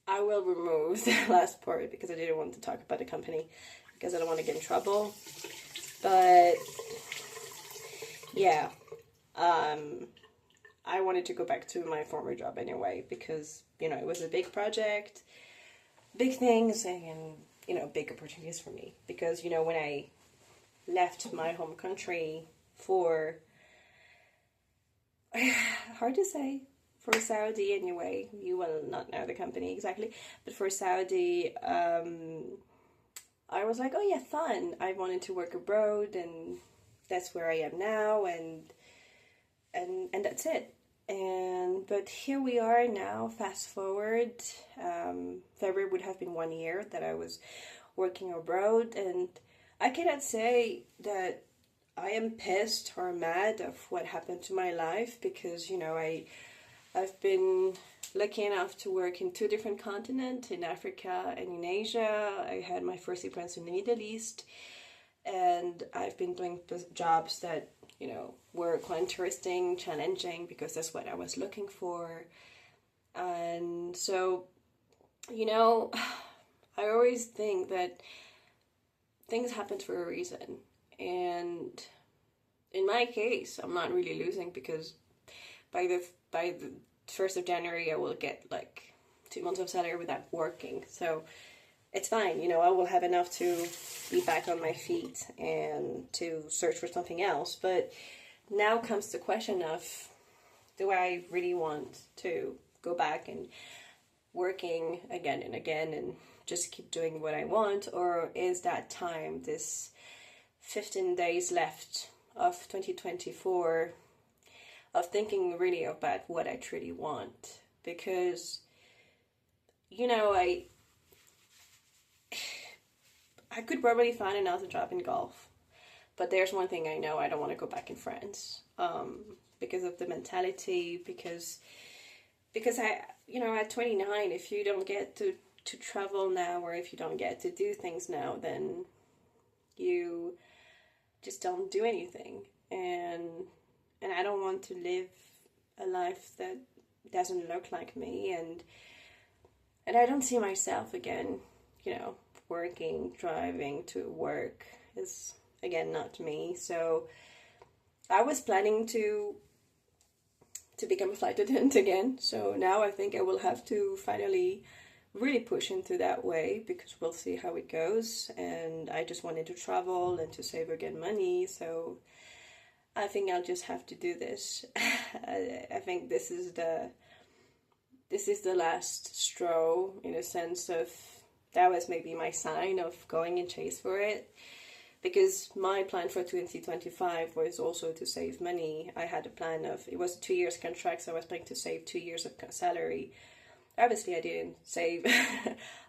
I will remove the last part because I didn't want to talk about the company because I don't want to get in trouble. But yeah, um, I wanted to go back to my former job anyway because it was a big project, big things, and big opportunities for me. Because when I left my home country for hard to say for Saudi anyway. You will not know the company exactly, but for Saudi, I was like, oh yeah, fun. I wanted to work abroad, and that's where I am now, and that's it. And but here we are now. Fast forward, February would have been 1 year that I was working abroad, and I cannot say that I am pissed or mad of what happened to my life because I've been lucky enough to work in two different continents, in Africa and in Asia. I had my first experience in the Middle East, and I've been doing jobs that were quite interesting, challenging because that's what I was looking for. And so, I always think that things happen for a reason. And in my case, I'm not really losing because by the 1st of January, I will get like 2 months of salary without working. So it's fine. I will have enough to be back on my feet and to search for something else. But now comes the question of, do I really want to go back and working again and again and just keep doing what I want? Or is that time, this 15 days left of 2024, of thinking really about what I truly want? Because I could probably find another job in golf, but there's one thing I know: I don't want to go back in France, because of the mentality. Because at 29, if you don't get to travel now, or if you don't get to do things now, then you just don't do anything. And I don't want to live a life that doesn't look like me, and I don't see myself again, working, driving to work is again not me. So I was planning to become a flight attendant again. So now I think I will have to finally really push into that way because we'll see how it goes. And I just wanted to travel and to save again money. So I think I'll just have to do this. I think this is the last straw, in a sense of that was maybe my sign of going and chase for it. Because my plan for 2025 was also to save money. I had a plan of, it was a 2 years contract, so I was planning to save 2 years of salary. Obviously, I didn't save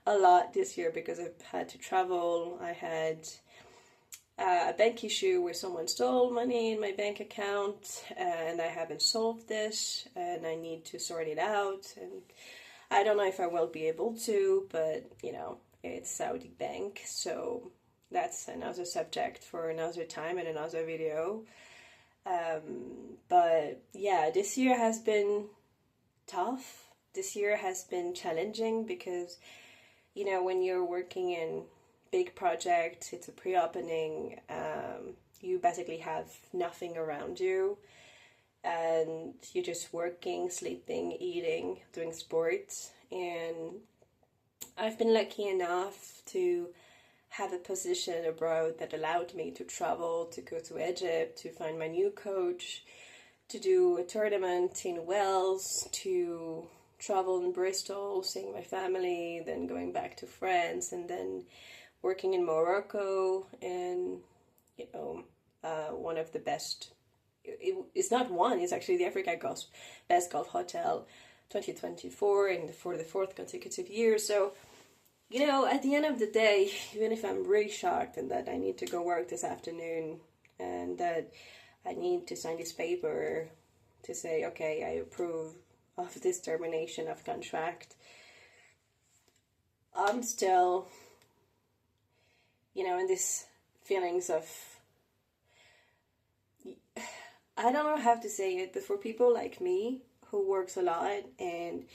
a lot this year because I had to travel. I had a bank issue where someone stole money in my bank account, and I haven't solved this, and I need to sort it out. And I don't know if I will be able to, but it's Saudi bank, so that's another subject for another time and another video. But yeah, this year has been tough. This year has been challenging because, when you're working in big projects, it's a pre-opening, you basically have nothing around you, and you're just working, sleeping, eating, doing sports. And I've been lucky enough to have a position abroad that allowed me to travel, to go to Egypt, to find my new coach, to do a tournament in Wales, to travel in Bristol, seeing my family, then going back to France, and then working in Morocco, and one of the best. It's not one. It's actually the Africa Best Golf Hotel, 2024, and for the fourth consecutive year. So, at the end of the day, even if I'm really shocked and that I need to go work this afternoon, and that I need to sign this paper to say, okay, I approve of this termination of contract, I'm still, in this feelings of, I don't know how to say it, but for people like me who works a lot and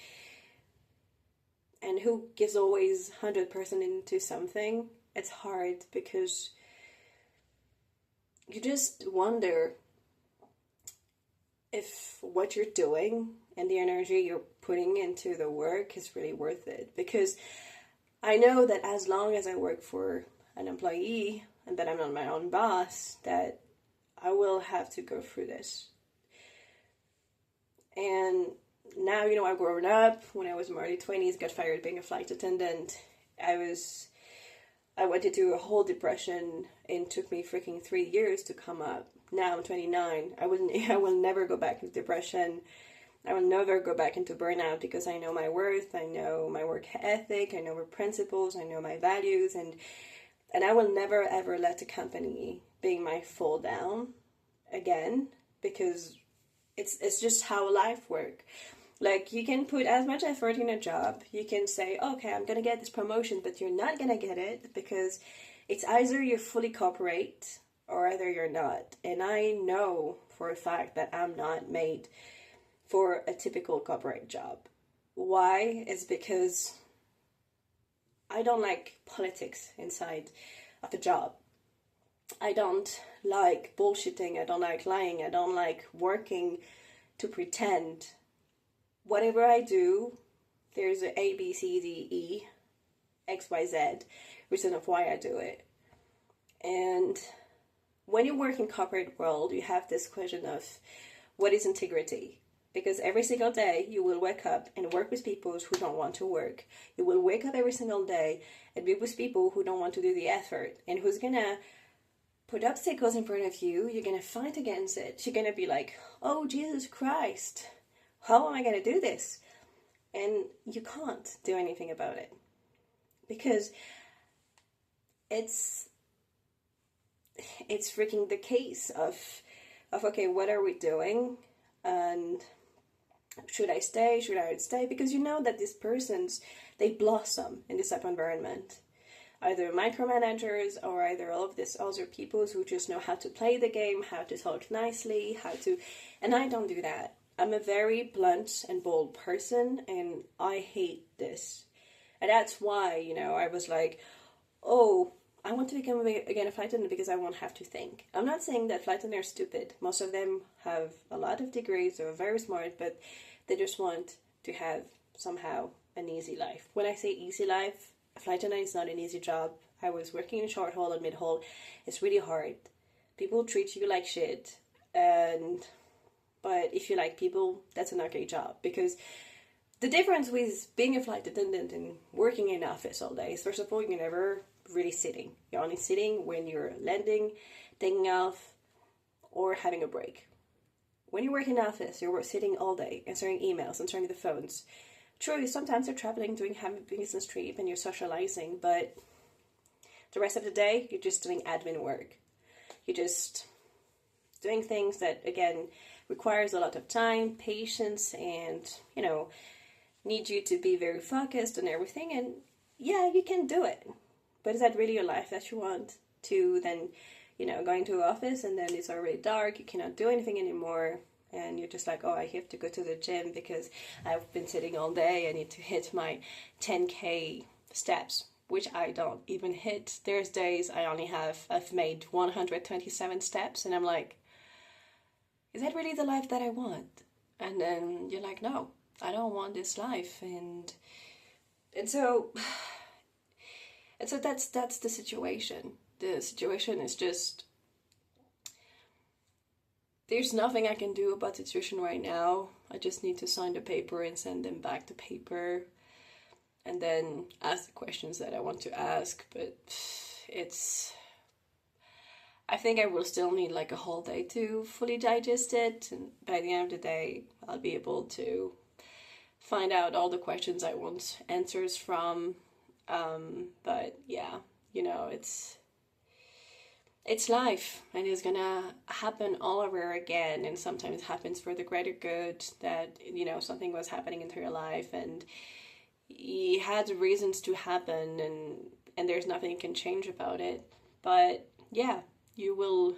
and who gives always 100% into something, it's hard because you just wonder if what you're doing and the energy you're putting into the work is really worth it. Because I know that as long as I work for an employee and that I'm not my own boss, that I will have to go through this. And now, I've grown up. When I was in my early 20s, got fired being a flight attendant. I went into a whole depression and took me freaking 3 years to come up. Now I'm 29. I will never go back into depression. I will never go back into burnout because I know my worth, I know my work ethic, I know my principles, I know my values, and I will never ever let the company be my fall down again, because it's just how life works. Like, you can put as much effort in a job, you can say, okay, I'm gonna get this promotion, but you're not gonna get it because it's either you're fully corporate or either you're not. And I know for a fact that I'm not made for a typical corporate job. Why? Is because I don't like politics inside of the job. I don't like bullshitting, I don't like lying, I don't like working to pretend. Whatever I do, there's a A, B, C, D, E, X, Y, Z reason of why I do it. And when you work in corporate world, you have this question of what is integrity? Because every single day you will wake up and work with people who don't want to work. You will wake up every single day and be with people who don't want to do the effort and who's gonna put obstacles in front of you. You're gonna fight against it. You're gonna be like, oh, Jesus Christ, how am I gonna do this? And you can't do anything about it because it's freaking the case of okay, what are we doing? And should I stay? Should I stay? Because you know that these persons, they blossom in this type of environment. Either micromanagers or either all of these other people who just know how to play the game, how to talk nicely, and I don't do that. I'm a very blunt and bold person, and I hate this. And that's why, I was like, oh, I want to become again a flight attendant because I won't have to think. I'm not saying that flight attendants are stupid. Most of them have a lot of degrees, they're very smart, but they just want to have somehow an easy life. When I say easy life, a flight attendant is not an easy job. I was working in short haul and mid haul. It's really hard. People treat you like shit, but if you like people, that's an okay job. Because the difference with being a flight attendant and working in an office all day is, first of all, you're never really sitting. You're only sitting when you're landing, taking off, or having a break. When you work in an office, you're sitting all day, answering emails, answering the phones. True, sometimes you're traveling, having a business trip, and you're socializing, but the rest of the day, you're just doing admin work. You're just doing things that, again, requires a lot of time, patience, and, need you to be very focused on everything. And yeah, you can do it. But is that really your life that you want? To then, go into an office and then it's already dark, you cannot do anything anymore, and you're just like, oh, I have to go to the gym because I've been sitting all day, I need to hit my 10K steps, which I don't even hit. There's days I've made 127 steps, and I'm like, is that really the life that I want? And then you're like, no, I don't want this life. And so that's the situation. The situation is just, there's nothing I can do about the situation right now. I just need to sign the paper and send them back the paper, and then ask the questions that I want to ask. But I think I will still need like a whole day to fully digest it, and by the end of the day, I'll be able to find out all the questions I want answers from. But yeah, it's life, and it's gonna happen all over again, and sometimes it happens for the greater good, that, something was happening into your life, and it had reasons to happen, and there's nothing you can change about it. But yeah, you will